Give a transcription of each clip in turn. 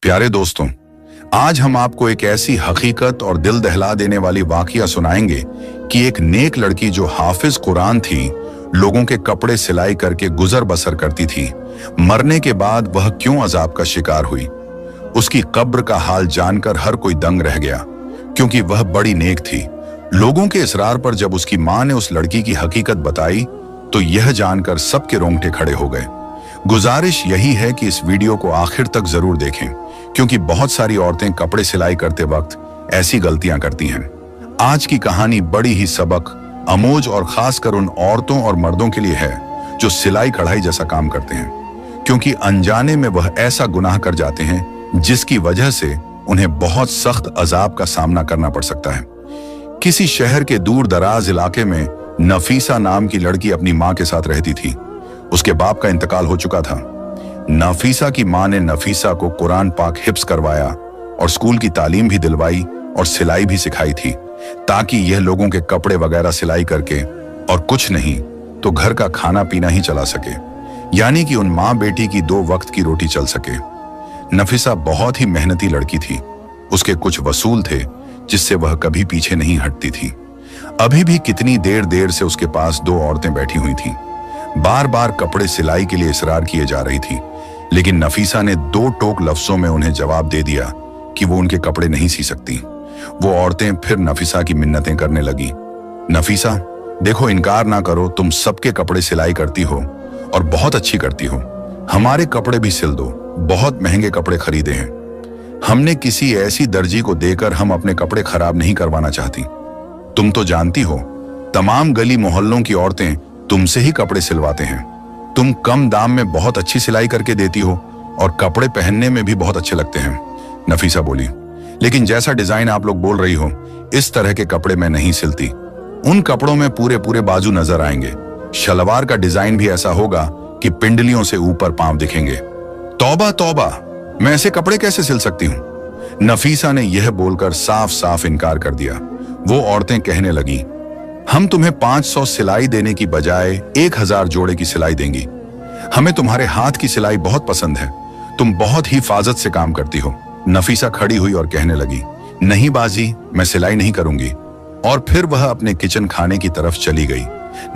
प्यारे दोस्तों, आज हम आपको एक ऐसी हकीकत और दिल दहला देने वाली वाकया सुनाएंगे कि एक नेक लड़की जो हाफिज कुरान थी, लोगों के कपड़े सिलाई करके गुजर बसर करती थी, मरने के बाद वह क्यों अजाब का शिकार हुई। उसकी कब्र का हाल जानकर हर कोई दंग रह गया, क्योंकि वह बड़ी नेक थी। लोगों के इसरार पर जब उसकी मां ने उस लड़की की हकीकत बताई तो यह जानकर सबके रोंगटे खड़े हो गए। गुजारिश यही है कि इस वीडियो को आखिर तक जरूर देखें, क्योंकि बहुत सारी औरतें कपड़े सिलाई करते वक्त ऐसी गलतियां करती हैं। आज की कहानी बड़ी ही सबक अमोज और खासकर उन औरतों और मर्दों के लिए है जो सिलाई कढ़ाई जैसा काम करते हैं, क्योंकि अनजाने में वह ऐसा गुनाह कर जाते हैं जिसकी वजह से उन्हें बहुत सख्त अजाब का सामना करना पड़ सकता है। किसी शहर के दूर दराज इलाके में नफीसा नाम की लड़की अपनी मां के साथ रहती थी। उसके बाप का इंतकाल हो चुका था। नफीसा की मां ने नफीसा को कुरान पाक हिफ्ज करवाया और स्कूल की तालीम भी दिलवाई और सिलाई भी सिखाई थी, ताकि यह लोगों के कपड़े वगैरह सिलाई करके और कुछ नहीं तो घर का खाना पीना ही चला सके, यानी कि उन मां बेटी की 2 वक्त की रोटी चल सके। नफीसा बहुत ही मेहनती लड़की थी। उसके कुछ वसूल थे जिससे वह कभी पीछे नहीं हटती थी। अभी भी कितनी देर से उसके पास 2 औरतें बैठी हुई थीं। बार बार कपड़े सिलाई के लिए इसरार किए जा रही थी, लेकिन नफीसा ने 2 टोक लफ्जों में उन्हें जवाब दे दिया कि वो उनके कपड़े नहीं सी सकती। वो औरतें फिर नफीसा की मिन्नतें करने लगी। नफीसा, देखो, इनकार ना करो, तुम सबके कपड़े सिलाई करती हो और बहुत अच्छी करती हो। हमारे कपड़े भी सिल दो, बहुत महंगे कपड़े खरीदे हैं। हमने किसी ऐसी दर्जी को देकर हम अपने कपड़े खराब नहीं करवाना चाहती। तुम तो जानती हो, तमाम गली मोहल्लों की औरतें तुमसे ही कपड़े सिलवाते हैं। तुम कम दाम में बहुत अच्छी सिलाई करके देती हो और कपड़े पहनने में भी बहुत अच्छे लगते हैं। नफीसा बोली, लेकिन जैसा डिजाइन आप लोग बोल रही हो, इस तरह के कपड़े मैं नहीं सिलती। उन कपड़ों में पूरे बाजू नजर आएंगे। शलवार का डिजाइन भी ऐसा होगा कि पिंडलियों से ऊपर पांव दिखेंगे। तौबा तौबा, मैं ऐसे कपड़े कैसे सिल सकती हूँ। नफीसा ने यह बोलकर साफ साफ इनकार कर दिया। वो औरतें कहने लगी, हम तुम्हें 500 सिलाई देने की बजाय 1000 जोड़े की सिलाई देंगी। हमें तुम्हारे हाथ की सिलाई बहुत पसंद है, तुम बहुत ही हिफाजत से काम करती हो। नफीसा खड़ी हुई और कहने लगी, नहीं बाजी, मैं सिलाई नहीं करूंगी। और फिर वह अपने किचन खाने की तरफ चली गई।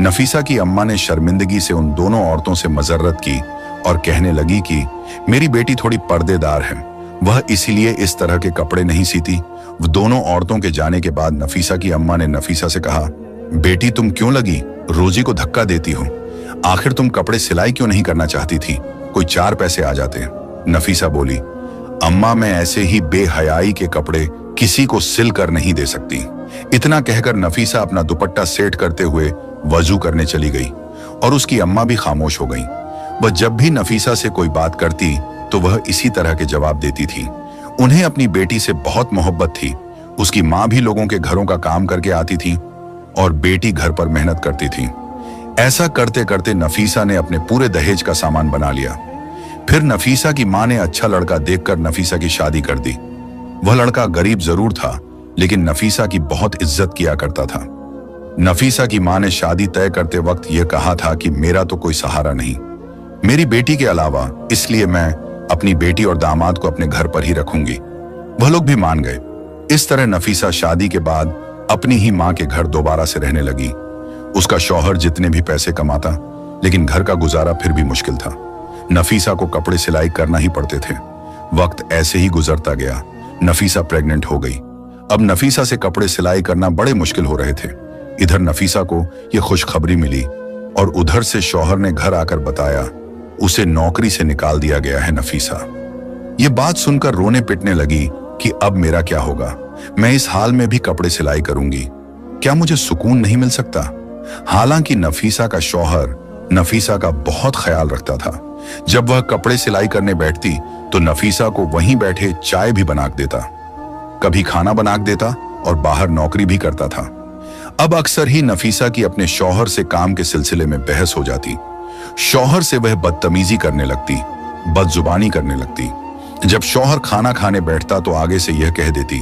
नफीसा की अम्मा ने शर्मिंदगी से उन दोनों औरतों से मजर्रत की और कहने लगी कि मेरी बेटी थोड़ी पर्देदार है, वह इसीलिए इस तरह के कपड़े नहीं सीती। दोनों औरतों के जाने के बाद नफीसा की अम्मा ने नफीसा से कहा, बेटी, तुम क्यों लगी रोजी को धक्का देती हो। आखिर तुम कपड़े सिलाई क्यों नहीं करना चाहती थी, कोई 4 पैसे आ जाते। नफीसा बोली, अम्मा, मैं ऐसे ही बेहयाई के कपड़े किसी को सिल कर नहीं दे सकती। इतना कहकर नफीसा अपना दुपट्टा सेट करते हुए वजू करने चली गई और उसकी अम्मा भी खामोश हो गई। वह जब भी नफीसा से कोई बात करती तो वह इसी तरह के जवाब देती थी। उन्हें अपनी बेटी से बहुत मोहब्बत थी। उसकी माँ भी लोगों के घरों का काम करके आती थी और बेटी घर पर मेहनत करती थी। ऐसा करते करते नफीसा ने अपने पूरे दहेज का सामान बना लिया। फिर नफीसा की मां ने अच्छा लड़का देखकर नफीसा की शादी कर दी। वह लड़का गरीब जरूर था, लेकिन नफीसा की बहुत इज्जत किया करता था। नफीसा की मां ने शादी तय करते वक्त यह कहा था कि मेरा तो कोई सहारा नहीं, मेरी बेटी के अलावा, इसलिए मैं अपनी बेटी और दामाद को अपने घर पर ही रखूंगी। वह लोग भी मान गए। इस तरह नफीसा शादी के बाद अपनी ही मां के घर दोबारा से रहने लगी। उसका शौहर जितने भी पैसे कमाता, लेकिन घर का गुजारा फिर भी मुश्किल था। नफीसा को कपड़े सिलाई करना ही पड़ते थे। वक्त ऐसे ही गुजरता गया। नफीसा प्रेग्नेंट हो गई। अब नफीसा से कपड़े सिलाई करना बड़े मुश्किल हो रहे थे। इधर नफीसा को यह खुशखबरी मिली और उधर से शौहर ने घर आकर बताया, उसे नौकरी से निकाल दिया गया है। नफीसा ये बात सुनकर रोने पिटने लगी कि अब मेरा क्या होगा, मैं इस हाल में भी कपड़े सिलाई करूंगी, क्या मुझे सुकून नहीं मिल सकता। हालांकि नफीसा का शौहर नफीसा का बहुत ख्याल रखता था। जब वह कपड़े सिलाई करने बैठती तो नफीसा को वहीं बैठे चाय भी बना देता, कभी खाना बना देता और बाहर नौकरी भी करता था। अब अक्सर ही नफीसा की अपने शौहर से काम के सिलसिले में बहस हो जाती। शौहर से वह बदतमीजी करने लगती, बदजुबानी करने लगती। जब शौहर खाना खाने बैठता तो आगे से यह कह देती,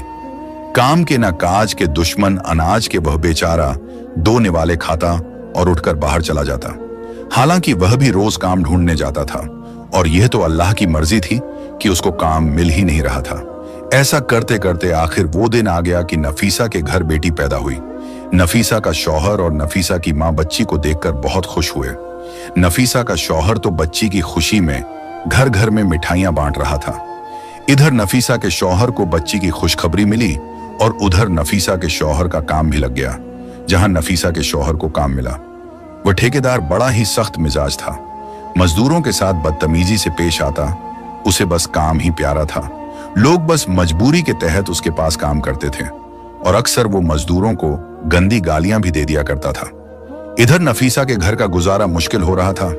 काम के न काज के दुश्मन अनाज के वह बेचारा 2 निवाले खाता और उठकर बाहर चला जाता। हालांकि वह भी रोज काम ढूंढने जाता था और यह तो अल्लाह की मर्जी थी कि उसको काम मिल ही नहीं रहा था। ऐसा करते करते आखिर वो दिन आ गया कि नफीसा के घर बेटी पैदा हुई। नफीसा का शौहर और नफीसा की माँ बच्ची को देखकर बहुत खुश हुए। नफीसा का शौहर तो बच्ची की खुशी में घर घर में मिठाइयां बांट रहा था। इधर नफीसा के शौहर को बच्ची की खुशखबरी मिली और उधर नफीसा के शौहर का काम भी लग गया। जहां नफीसा के शौहर को काम मिला, वह ठेकेदार बड़ा ही सख्त मिजाज था। मजदूरों के साथ बदतमीजी से पेश आता, उसे बस काम ही प्यारा था। लोग बस मजबूरी के तहत उसके पास काम करते थे और अक्सर वो मजदूरों को गंदी गालियां भी दे दिया करता था। इधर नफीसा के घर का गुजारा मुश्किल हो रहा था।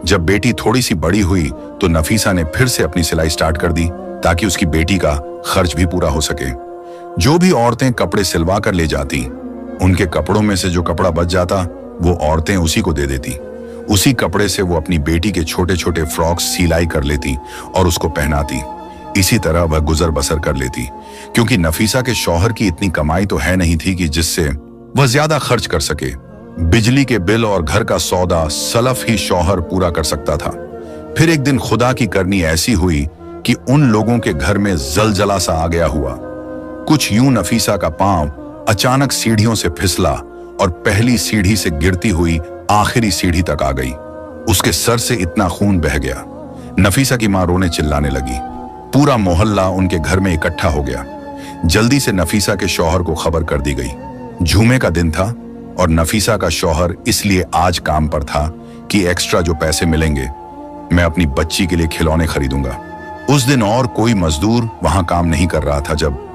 जब बेटी थोड़ी सी बड़ी हुई तो नफीसा ने फिर से अपनी सिलाई स्टार्ट कर दी ताकि उसकी बेटी का खर्च भी पूरा हो सके। जो भी औरतें कपड़े सिलवा कर ले जाती, उनके कपड़ों में से जो कपड़ा बच जाता वो औरतें उसी को दे देती। उसी कपड़े से वो अपनी बेटी के छोटे छोटे फ्रॉक्स सिलाई कर लेती और उसको पहनाती। इसी तरह वह गुजर बसर कर लेती, क्योंकि नफीसा के शौहर की इतनी कमाई तो है नहीं थी कि जिससे वह ज्यादा खर्च कर सके। बिजली के बिल और घर का सौदा सलफ ही शौहर पूरा कर सकता था। फिर एक दिन खुदा की करनी ऐसी हुई कि उन लोगों के घर में जलजला सा आ गया हुआ। कुछ यूं नफीसा का पांव अचानक सीढ़ियों से फिसला और पहली सीढ़ी से गिरती हुई आखिरी सीढ़ी तक आ गई। उसके सर से इतना खून बह गया। नफीसा की मां रोने चिल्लाने लगी। पूरा मोहल्ला उनके घर में इकट्ठा हो गया। जल्दी से नफीसा के शौहर को खबर कर दी गई। जुमे का दिन था और नफीसा का शौहर इसलिए आज काम पर था कि एक्स्ट्रा जो पैसे मिलेंगे मैं अपनी बच्ची के लिए खिलौने खरीदूंगा। उस दिन और कोई मजदूर वहां काम नहीं कर रहा था। जब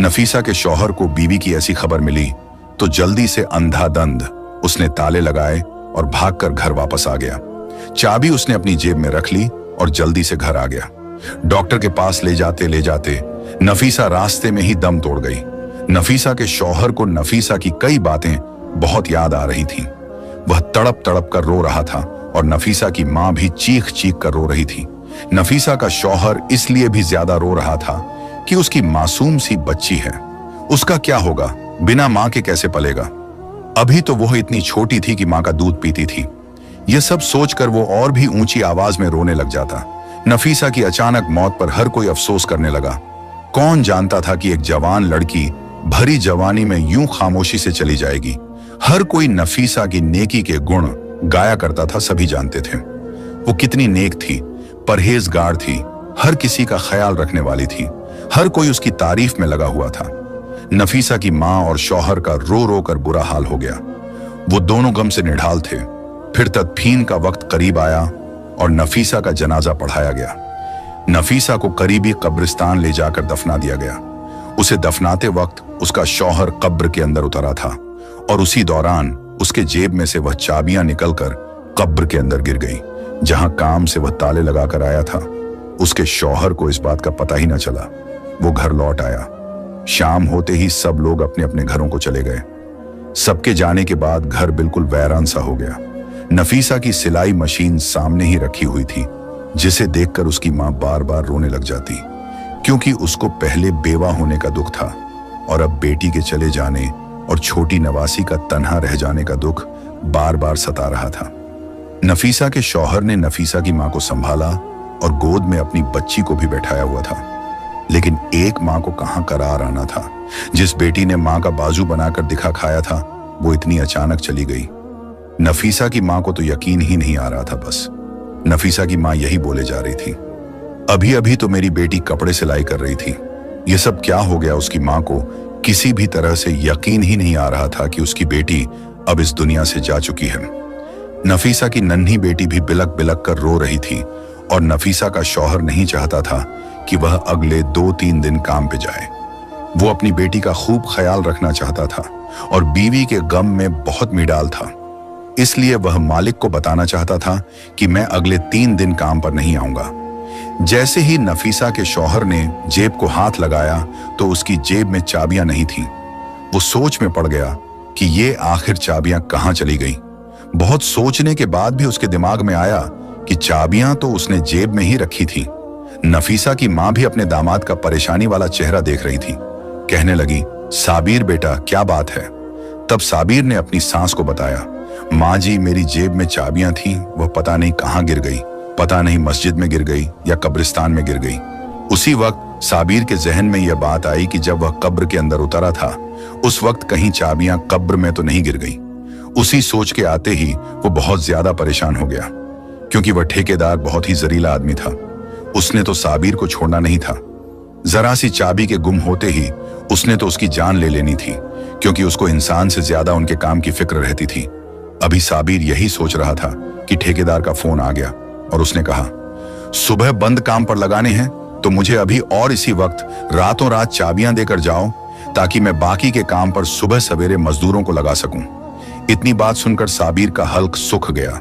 नफीसा के शौहर को बीवी की ऐसी खबर मिली तो जल्दी से अंधाधुंध उसने ताले लगाए और भागकर घर वापस आ गया। चाबी उसने अपनी जेब में रख ली और जल्दी से घर आ गया। डॉक्टर के पास ले जाते नफीसा रास्ते में ही दम तोड़ गई। नफीसा के शौहर को नफीसा की कई बातें बहुत याद आ रही थीं। वह तड़प तड़प कर रो रहा था और नफीसा की मां भी चीख चीख कर रो रही थी। नफीसा का शौहर इसलिए भी ज्यादा रो रहा था कि उसकी मासूम सी बच्ची है। उसका क्या होगा, बिना मां के कैसे पलेगा। अभी तो वह इतनी छोटी थी कि मां का दूध पीती थी। यह सब सोचकर वो और भी ऊंची आवाज में रोने लग जाता। नफीसा की अचानक मौत पर हर कोई अफसोस करने लगा। कौन जानता था कि एक जवान लड़की भरी जवानी में यूं खामोशी से चली जाएगी। हर कोई नफीसा की नेकी के गुण गाया करता था, सभी जानते थे। वो कितनी नेक थी, परहेजगार थी, हर किसी का ख्याल रखने वाली थी। हर कोई उसकी तारीफ में लगा हुआ था। नफीसा की मां और शौहर का रो रो कर बुरा हाल हो गया। वो दोनों गम से निढाल थे। फिर तदफीन का वक्त करीब आया और नफीसा का जनाजा पढ़ाया गया। नफीसा को करीबी कब्रिस्तान ले जाकर दफना दिया गया। उसे दफनाते वक्त उसका शौहर कब्र के अंदर उतरा था और उसी दौरान उसके जेब में से वह चाबियां निकलकर कब्र के अंदर गिर गई। जहां काम से वह ताले लगाकर आया था, उसके शौहर को इस बात का पता ही न चला। वो घर लौट आया। शाम होते ही सब लोग अपने अपने घरों को चले गए। सबके जाने के बाद घर बिल्कुल वैरान सा हो गया। नफीसा की सिलाई मशीन सामने ही रखी हुई थी, जिसे देखकर उसकी मां बार बार रोने लग जाती, क्योंकि उसको पहले बेवा होने का दुख था और अब बेटी के चले जाने और छोटी नवासी का तन्हा रह जाने का दुख बार बार सता रहा था। नफीसा के शौहर ने नफीसा की मां को संभाला और गोद में अपनी बच्ची को भी बैठाया हुआ था। लेकिन एक मां को कहां करार आना था। जिस बेटी ने मां का बाजू बनाकर दिखा खाया था, वो इतनी अचानक चली गई। नफीसा की मां को तो यकीन ही नहीं आ रहा था। बस नफीसा की मां यही बोले जा रही थी, अभी अभी तो मेरी बेटी कपड़े सिलाई कर रही थी। ये सब क्या हो गया। उसकी मां को किसी भी तरह से यकीन ही नहीं आ रहा था कि उसकी बेटी अब इस दुनिया से जा चुकी है। नफीसा की नन्ही बेटी भी बिलक बिलक कर रो रही थी और नफीसा का शौहर नहीं चाहता था कि वह अगले 2-3 दिन काम पे जाए। वो अपनी बेटी का खूब ख्याल रखना चाहता था और बीवी के गम में बहुत मिडाल था। इसलिए वह मालिक को बताना चाहता था कि मैं अगले 3 दिन काम पर नहीं आऊंगा। जैसे ही नफीसा के शौहर ने जेब को हाथ लगाया तो उसकी जेब में चाबियां नहीं थी। वो सोच में पड़ गया कि ये आखिर चाबियां कहां चली गई। बहुत सोचने के बाद भी उसके दिमाग में आया कि चाबियां तो उसने जेब में ही रखी थी। नफीसा की मां भी अपने दामाद का परेशानी वाला चेहरा देख रही थी। कहने लगी, साबिर बेटा क्या बात है। तब साबिर ने अपनी सास को बताया, माँ जी मेरी जेब में चाबियां थी, वह पता नहीं कहाँ गिर गई। पता नहीं मस्जिद में गिर गई या कब्रिस्तान में गिर गई। उसी वक्त साबिर के जहन में यह बात आई कि जब वह कब्र के अंदर उतरा था उस वक्त कहीं चाबियां कब्र में तो नहीं गिर गई। उसी सोच के आते ही वो बहुत ज्यादा परेशान हो गया, क्योंकि वह ठेकेदार बहुत ही जरीला आदमी था। उसने तो साबिर को छोड़ना नहीं था। जरा सी चाबी के गुम होते ही उसने तो उसकी जान ले लेनी थी, क्योंकि उसको इंसान से ज्यादा उनके काम की फिक्र रहती थी। अभी साबिर यही सोच रहा था कि ठेकेदार का फोन आ गया और उसने कहा, सुबह बंद काम पर लगाने हैं तो मुझे अभी और इसी वक्त रातों रात चाबियां देकर जाओ, ताकि मैं बाकी के काम पर सुबह सवेरे मजदूरों को लगा सकूं। इतनी बात सुनकर साबिर का हल्क सूख गया।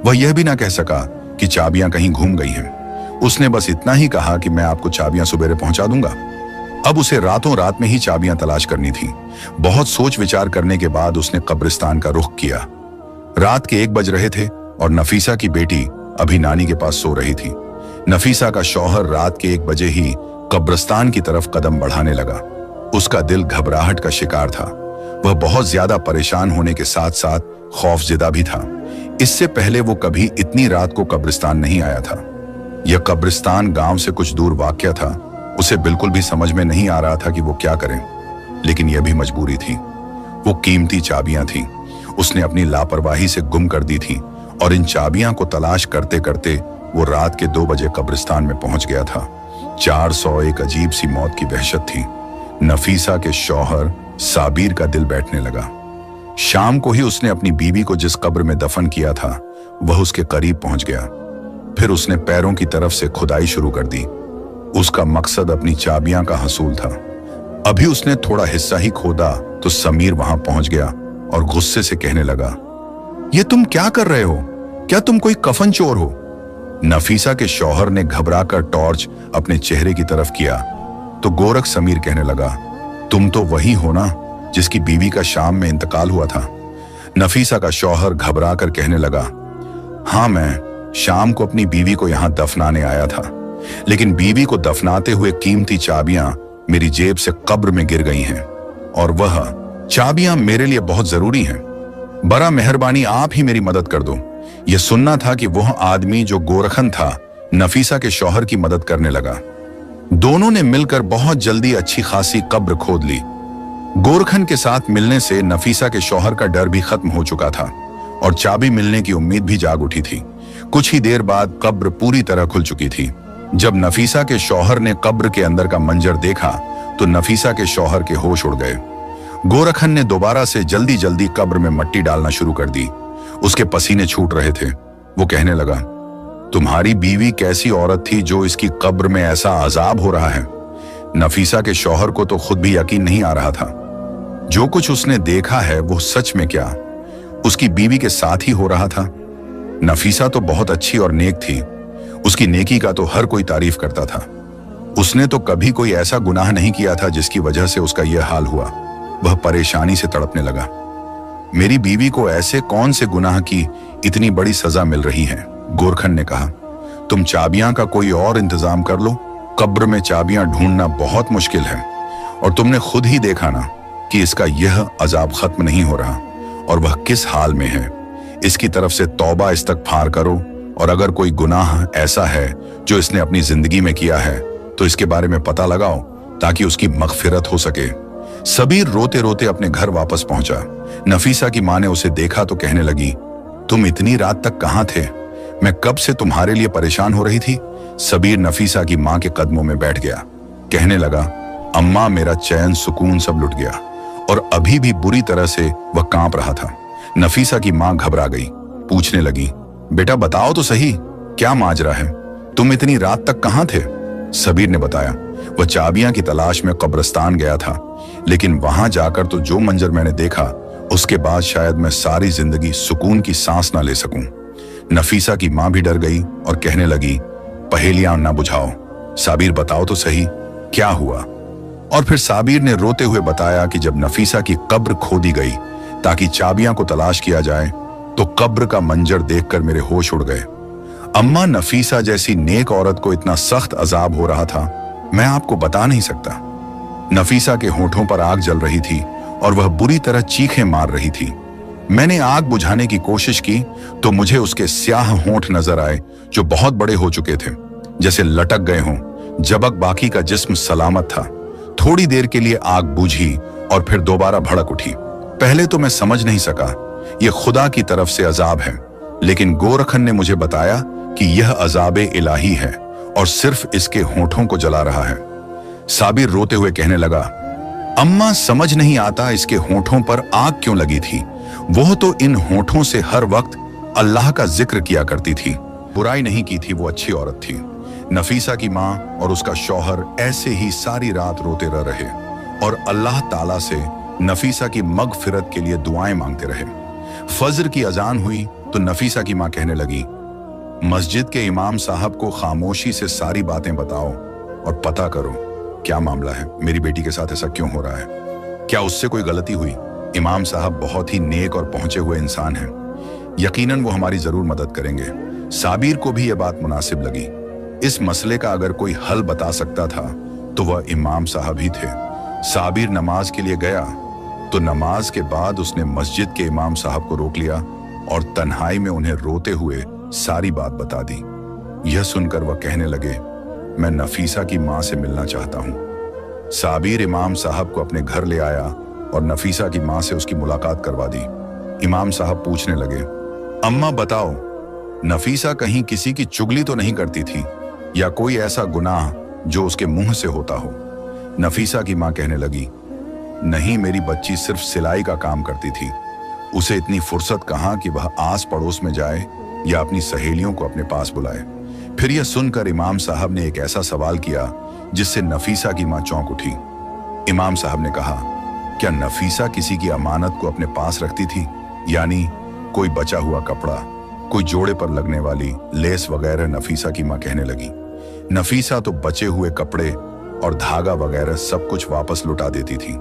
वह यह भी ना कह सका कि चाबियां कहीं घूम गई हैं। उसने बस इतना ही कहा कि मैं आपको चाबियां सवेरे पहुंचा दूंगा। अब उसे रातों रात में ही चाबियां तलाश करनी थी। बहुत सोच विचार करने के बाद उसने कब्रिस्तान का रुख किया। रात के 1 बज रहे थे और नफीसा की बेटी अभी नानी के पास सो रही थी। नफीसा का शौहर रात के 1 बजे ही कब्रिस्तान की तरफ कदम बढ़ाने लगा। उसका दिल घबराहट का शिकार था। वह बहुत ज्यादा परेशान होने के साथ साथ खौफजिदा भी था। इससे पहले वो कभी इतनी रात को कब्रिस्तान नहीं आया था। यह कब्रिस्तान गांव से कुछ दूर वाक़या था। उसे बिल्कुल भी समझ में नहीं आ रहा था कि वो क्या करें, लेकिन यह भी मजबूरी थी। वो कीमती चाबियां थीं। उसने अपनी लापरवाही से गुम कर दी थी और इन चाबियां को तलाश करते करते वो रात के 2 बजे कब्रिस्तान में पहुंच गया था। 400 एक अजीब सी मौत की वहशत थी। नफीसा के शौहर साबिर का दिल बैठने लगा। शाम को ही उसने अपनी बीवी को जिस कब्र में दफन किया था वह उसके करीब पहुंच गया। फिर उसने पैरों की तरफ से खुदाई शुरू कर दी। उसका मकसद अपनी चाबियां का हसूल था। अभी उसने थोड़ा हिस्सा ही खोदा तो समीर वहां पहुंच गया और गुस्से से कहने लगा, ये तुम क्या कर रहे हो? क्या तुम कोई कफन चोर हो? नफीसा के शौहर ने घबराकर टॉर्च अपने चेहरे की तरफ किया तो गोरख समीर कहने लगा, तुम तो वही हो ना जिसकी बीवी का शाम में इंतकाल हुआ था। नफीसा का शौहर घबराकर कहने लगा, हाँ, मैं शाम को अपनी बीवी को यहां दफनाने आया था, लेकिन बीवी को दफनाते हुए कीमती चाबियां मेरी जेब से कब्र में गिर गई हैं और वह चाबियां मेरे लिए बहुत जरूरी हैं। बड़ा मेहरबानी आप ही मेरी मदद कर दो। यह सुनना था कि वह आदमी जो गोरखन था नफीसा के शौहर की मदद करने लगा। दोनों ने मिलकर बहुत जल्दी अच्छी खासी कब्र खोद ली। गोरखन के साथ मिलने से नफीसा के शौहर का डर भी खत्म हो चुका था और चाबी मिलने की उम्मीद भी जाग उठी थी। कुछ ही देर बाद कब्र पूरी तरह खुल चुकी थी। जब नफीसा के शौहर ने कब्र के अंदर का मंजर देखा तो नफीसा के शौहर के होश उड़ गए। गोरखन ने दोबारा से जल्दी जल्दी कब्र में मट्टी डालना शुरू कर दी। उसके पसीने छूट रहे थे। वो कहने लगा, तुम्हारी बीवी कैसी औरत थी जो इसकी कब्र में ऐसा अजाब हो रहा है? नफीसा के शौहर को तो खुद भी यकीन नहीं आ रहा था। जो कुछ उसने देखा है वो सच में क्या उसकी बीवी के साथ ही हो रहा था? नफीसा तो बहुत अच्छी और नेक थी। उसकी नेकी का तो हर कोई तारीफ करता था। उसने तो कभी कोई ऐसा गुनाह नहीं किया था जिसकी वजह से उसका यह हाल हुआ। वह परेशानी से तड़पने लगा। मेरी बीवी को ऐसे कौन से गुनाह की इतनी बड़ी सजा मिल रही है? गोरखन ने कहा, तुम चाबियां का कोई और इंतजाम कर लो। कब्र में चाबियां ढूंढना बहुत मुश्किल है और तुमने खुद ही देखा ना कि इसका यह अजाब खत्म नहीं हो रहा और वह किस हाल में है। इसकी तरफ से तौबा इस्तगफार करो और अगर कोई गुनाह ऐसा है जो इसने अपनी जिंदगी में किया है तो इसके बारे में पता लगाओ ताकि उसकी मगफिरत हो सके। सबीर रोते रोते अपने घर वापस पहुंचा। नफीसा की मां ने उसे देखा तो कहने लगी, तुम इतनी रात तक कहां थे? मैं कब से तुम्हारे लिए परेशान हो रही थी। सबीर नफीसा की मां के कदमों में बैठ गया। कहने लगा, अम्मा, मेरा चैन सुकून सब लुट गया और अभी भी बुरी तरह से वह कांप रहा था। नफीसा की मां घबरा गई। पूछने लगी, बेटा बताओ तो सही, क्या माजरा है? तुम इतनी रात तक कहां थे? सबीर ने बताया, वह चाबियां की तलाश में कब्रिस्तान गया था, लेकिन वहां जाकर तो जो मंजर मैंने देखा उसके बाद शायद मैं सारी जिंदगी सुकून की सांस ना ले सकूं। नफीसा की मां भी डर गई और कहने लगी, पहेलियां ना बुझाओ, साबिर बताओ तो सही क्या हुआ? और फिर साबिर ने रोते हुए बताया कि जब नफीसा की कब्र खोदी गई ताकि चाबियां को तलाश किया जाए तो कब्र का मंजर देखकर मेरे होश उड़ गए। अम्मा, नफीसा जैसी नेक औरत को इतना सख्त अजाब हो रहा था, मैं आपको बता नहीं सकता। नफीसा के होठों पर आग जल रही थी और वह बुरी तरह चीखें मार रही थी। मैंने आग बुझाने की कोशिश की तो मुझे उसके स्याह होंठ नजर आए जो बहुत बड़े हो चुके थे, जैसे लटक गए हों। जबक बाकी का जिस्म सलामत था। थोड़ी देर के लिए आग बुझी और फिर दोबारा भड़क उठी। पहले तो मैं समझ नहीं सका यह खुदा की तरफ से अजाब है, लेकिन गोरखन ने मुझे बताया कि यह अजाबे इलाही है और सिर्फ इसके होठों को जला रहा है। साबिर रोते हुए कहने लगा, अम्मा समझ नहीं आता इसके होठों पर आग क्यों लगी थी। वो तो इन होठों से हर वक्त अल्लाह का जिक्र किया करती थी। बुराई नहीं की थी, वो अच्छी औरत थी। नफीसा की माँ और उसका शौहर ऐसे ही सारी रात रोते रहे और अल्लाह ताला से नफीसा की मगफिरत के लिए दुआएं मांगते रहे। फजर की अजान हुई तो नफीसा की माँ कहने लगी, मस्जिद के इमाम साहब को खामोशी से सारी बातें बताओ और पता करो क्या मामला है, मेरी बेटी के साथ ऐसा क्यों हो रहा है, क्या उससे कोई गलती हुई। इमाम साहब बहुत ही नेक और पहुंचे हुए इंसान हैं, यकीनन वो हमारी जरूर मदद करेंगे। साबिर को भी यह बात मुनासिब लगी। इस मसले का अगर कोई हल बता सकता था तो वह इमाम साहब ही थे। साबिर नमाज के लिए गया तो नमाज के बाद उसने मस्जिद के इमाम साहब को रोक लिया और तन्हाई में उन्हें रोते हुए सारी बात बता दी। यह सुनकर वह कहने लगे, मैं नफीसा की माँ से मिलना चाहता हूँ। साबिर इमाम साहब को अपने घर ले आया और नफीसा की माँ से उसकी मुलाकात करवा दी। इमाम साहब पूछने लगे, अम्मा बताओ, नफीसा कहीं किसी की चुगली तो नहीं करती थी या कोई ऐसा गुनाह जो उसके मुंह से होता हो। नफीसा की माँ कहने लगी, नहीं, मेरी बच्ची सिर्फ सिलाई का काम करती थी। उसे इतनी फुर्सत कहाँ कि वह आस पड़ोस में जाए या अपनी सहेलियों को अपने पास बुलाए। फिर यह सुनकर इमाम साहब ने एक ऐसा सवाल किया जिससे नफीसा की माँ चौंक उठी। इमाम साहब ने कहा, क्या नफीसा किसी की अमानत को अपने पास रखती थी, यानी कोई बचा हुआ कपड़ा, कोई जोड़े पर लगने वाली लेस वगैरह। नफीसा की माँ कहने लगी, नफीसा तो बचे हुए कपड़े और धागा वगैरह सब कुछ वापस लुटा देती थी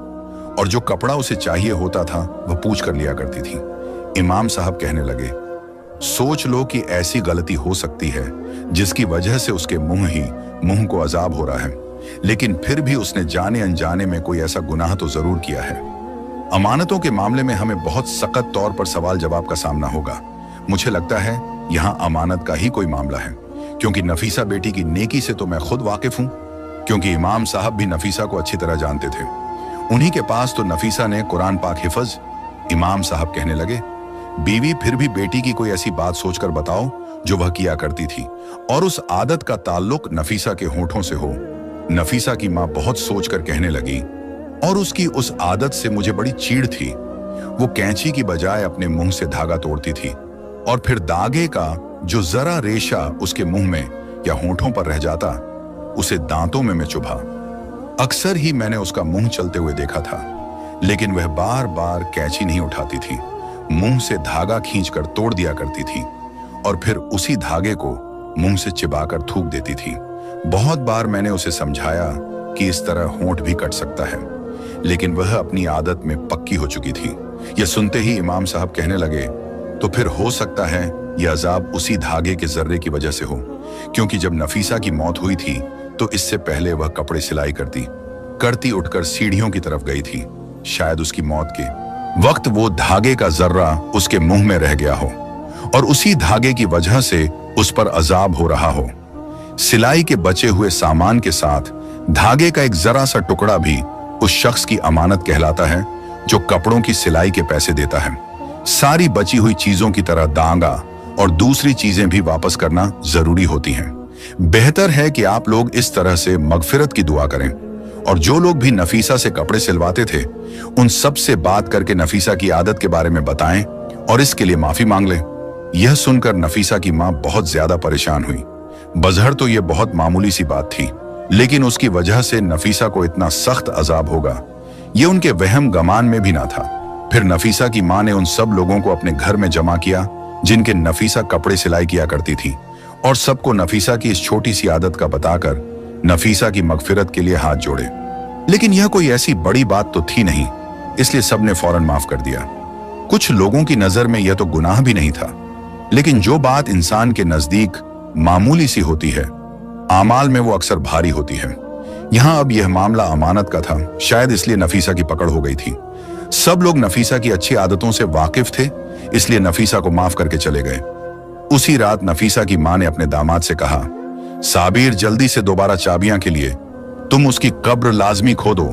और जो कपड़ा उसे चाहिए होता था वह पूछ कर लिया करती थी। इमाम साहब कहने लगे, सोच लो कि ऐसी गलती हो सकती है जिसकी वजह से उसके मुंह को अजाब हो रहा है, लेकिन फिर भी उसने जाने अनजाने में कोई ऐसा गुनाह तो जरूर किया है। अमानतों के मामले में हमें बहुत सख्त तौर पर सवाल जवाब का सामना होगा। मुझे लगता है यहाँ अमानत का ही कोई मामला है, क्योंकि नफीसा बेटी की नेकी से तो मैं खुद वाकिफ हूँ, क्योंकि इमाम साहब भी नफीसा को अच्छी तरह जानते थे। उन्हीं के पास तो नफीसा ने कुरान पाक हिफज। इमाम साहब कहने लगे, बीवी फिर भी बेटी की कोई ऐसी बात सोचकर बताओ जो वह किया करती थी और उस आदत का ताल्लुक नफीसा के होठों से हो। नफीसा की माँ बहुत सोचकर कहने लगी, और उसकी उस आदत से मुझे बड़ी चीड़ थी। वो कैंची की बजाय अपने मुंह से धागा तोड़ती थी और फिर धागे का जो जरा रेशा उसके मुंह में या होठों पर रह जाता उसे दांतों में मैं चुभा। अक्सर ही मैंने उसका मुंह चलते हुए देखा था, लेकिन वह बार बार कैंची नहीं उठाती थी, मुंह से धागा खींचकर तोड़ दिया करती थी और फिर उसी धागे को मुंह से चिबाकर थूक देती थी। बहुत बार मैंने उसे समझाया कि इस तरह होंठ भी कट सकता है, लेकिन वह अपनी आदत में पक्की हो चुकी थी। यह सुनते ही इमाम साहब कहने लगे, तो फिर हो सकता है यह अजाब उसी धागे के जर्रे की वजह से हो, क्योंकि जब नफीसा की मौत हुई थी तो इससे पहले वह कपड़े सिलाई करती उठकर सीढ़ियों की तरफ गई थी। शायद उसकी मौत के वक्त वो धागे का जर्रा उसके मुंह में रह गया हो और उसी धागे की वजह से उस पर अजाब हो रहा हो। सिलाई के बचे हुए सामान के साथ धागे का एक जरा सा टुकड़ा भी उस शख्स की अमानत कहलाता है जो कपड़ों की सिलाई के पैसे देता है। सारी बची हुई चीजों की तरह दांगा और दूसरी चीजें भी वापस करना जरूरी होती हैं। बेहतर है कि आप लोग इस तरह से मगफिरत की दुआ करें और जो लोग भी नफीसा से कपड़े सिलवाते थे उन सब से बात करके नफीसा की आदत के बारे में बताएं और इसके लिए माफी मांग लें। यह सुनकर नफीसा की माँ बहुत ज्यादा परेशान हुई। बज़हर तो यह बहुत मामूली सी बात थी, लेकिन उसकी वजह से नफीसा को इतना सख्त अजाब होगा यह उनके वहम गमान में भी ना था। फिर नफीसा की माँ ने उन सब लोगों को अपने घर में जमा किया जिनके नफीसा कपड़े सिलाई किया करती थी और सबको नफीसा की इस छोटी सी आदत का बताकर नफीसा की मगफिरत के लिए हाथ जोड़े। लेकिन यह कोई ऐसी बड़ी बात तो थी नहीं, इसलिए सबने फौरन माफ कर दिया। कुछ लोगों की नजर में यह तो गुनाह भी नहीं था, लेकिन जो बात इंसान के नजदीक मामूली सी होती है, आमाल में वो अक्सर भारी होती है। यहाँ अब यह मामला अमानत का था, शायद इसलिए नफीसा की पकड़ हो गई थी। सब लोग नफीसा की अच्छी आदतों से वाकिफ थे, इसलिए नफीसा को माफ करके चले गए। उसी रात नफीसा की माँ ने अपने दामाद से कहा, साबिर, जल्दी से दोबारा चाबियां के लिए तुम उसकी कब्र लाजमी खोदो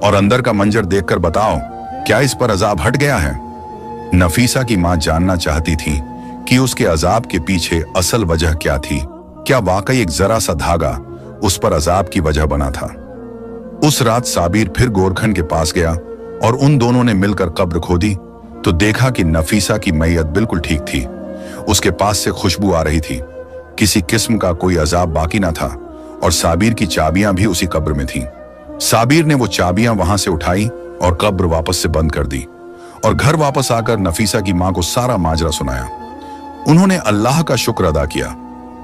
और अंदर का मंजर देखकर बताओ क्या इस पर अजाब हट गया है। नफीसा की मां जानना चाहती थी कि उसके अजाब के पीछे असल वजह क्या थी। क्या वाकई एक जरा सा धागा उस पर अजाब की वजह बना था। उस रात साबिर फिर गोरखन के पास गया और उन दोनों ने मिलकर कब्र खोदी तो देखा कि नफीसा की मैयत बिल्कुल ठीक थी। उसके पास से खुशबू आ रही थी, किसी किस्म का कोई अजाब बाकी ना था और साबिर की चाबियां भी उसी कब्र में थीं। साबिर ने वो चाबियां वहां से उठाई और कब्र वापस से बंद कर दी और घर वापस आकर नफीसा की मां को सारा माजरा सुनाया। उन्होंने अल्लाह का शुक्र अदा किया,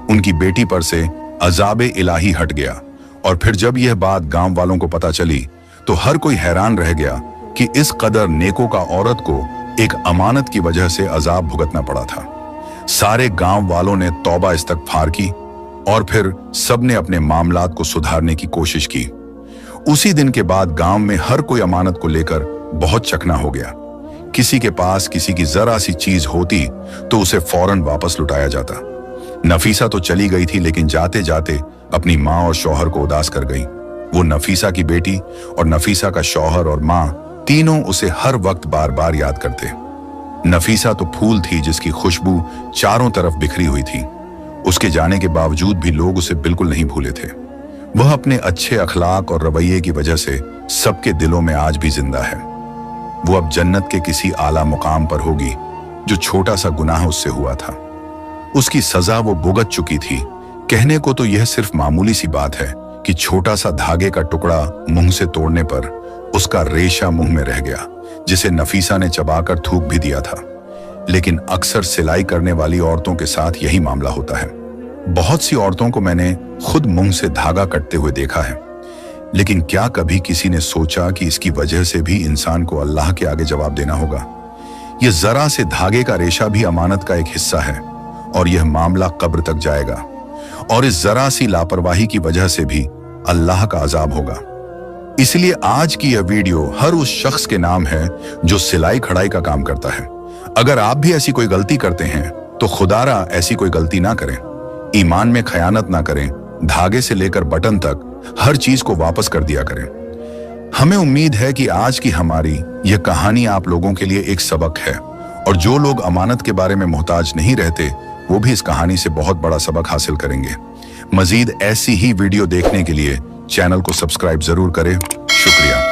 उनकी बेटी पर से अजाबे इलाही हट गया। और फिर जब यह बात गांव वालों को पता चली तो हर कोई हैरान रह गया कि इस कदर नेकों का औरत को एक अमानत की वजह से अजाब भुगतना पड़ा था। सारे गांव वालों ने तौबा इस्तगफार की और फिर सबने अपने मामलात को सुधारने की कोशिश की। उसी दिन के बाद गांव में हर कोई अमानत को लेकर बहुत चकना हो गया। किसी के पास किसी की जरा सी चीज होती तो उसे फौरन वापस लुटाया जाता। नफीसा तो चली गई थी लेकिन जाते जाते अपनी माँ और शौहर को उदास कर गई। वो नफीसा की बेटी और नफीसा का शौहर और माँ तीनों उसे हर वक्त बार बार याद करते। नफीसा तो फूल थी जिसकी खुशबू चारों तरफ बिखरी हुई थी। उसके जाने के बावजूद भी लोग उसे बिल्कुल नहीं भूले थे। वह अपने अच्छे अखलाक और रवैये की वजह से सबके दिलों में आज भी जिंदा है। वो अब जन्नत के किसी आला मुकाम पर होगी जो छोटा सा गुनाह उससे हुआ था। उसकी सजा वो भुगत चुकी थी। कहने को तो यह सिर्फ मामूली सी बात है कि छोटा सा धागे का टुकड़ा मुंह से तोड़ने पर उसका रेशा मुंह में रह गया, जिसे नफीसा ने चबाकर थूक भी दिया था। लेकिन अक्सर सिलाई करने वाली औरतों के साथ यही मामला होता है। बहुत सी औरतों को मैंने खुद मुंह से धागा कटते हुए देखा है, लेकिन क्या कभी किसी ने सोचा कि इसकी वजह से भी इंसान को अल्लाह के आगे जवाब देना होगा। यह जरा से धागे का रेशा भी अमानत का एक हिस्सा है और यह मामला कब्र तक जाएगा और इस जरा सी लापरवाही की वजह से भी अल्लाह का अजाब होगा। इसलिए आज की यह वीडियो हर उस शख्स के नाम है जो सिलाई खड़ाई का काम करता है। अगर आप भी ऐसी कोई गलती करते हैं तो खुदारा ऐसी कोई गलती ना करें। ईमान में खयानत ना करें। धागे से लेकर बटन तक हर चीज को वापस कर दिया करें। हमें उम्मीद है कि आज की हमारी यह कहानी आप लोगों के लिए एक सबक है और जो लोग अमानत के बारे में मोहताज नहीं रहते वो भी इस कहानी से बहुत बड़ा सबक हासिल करेंगे। मजीद ऐसी ही वीडियो देखने के लिए चैनल को सब्सक्राइब जरूर करें। शुक्रिया।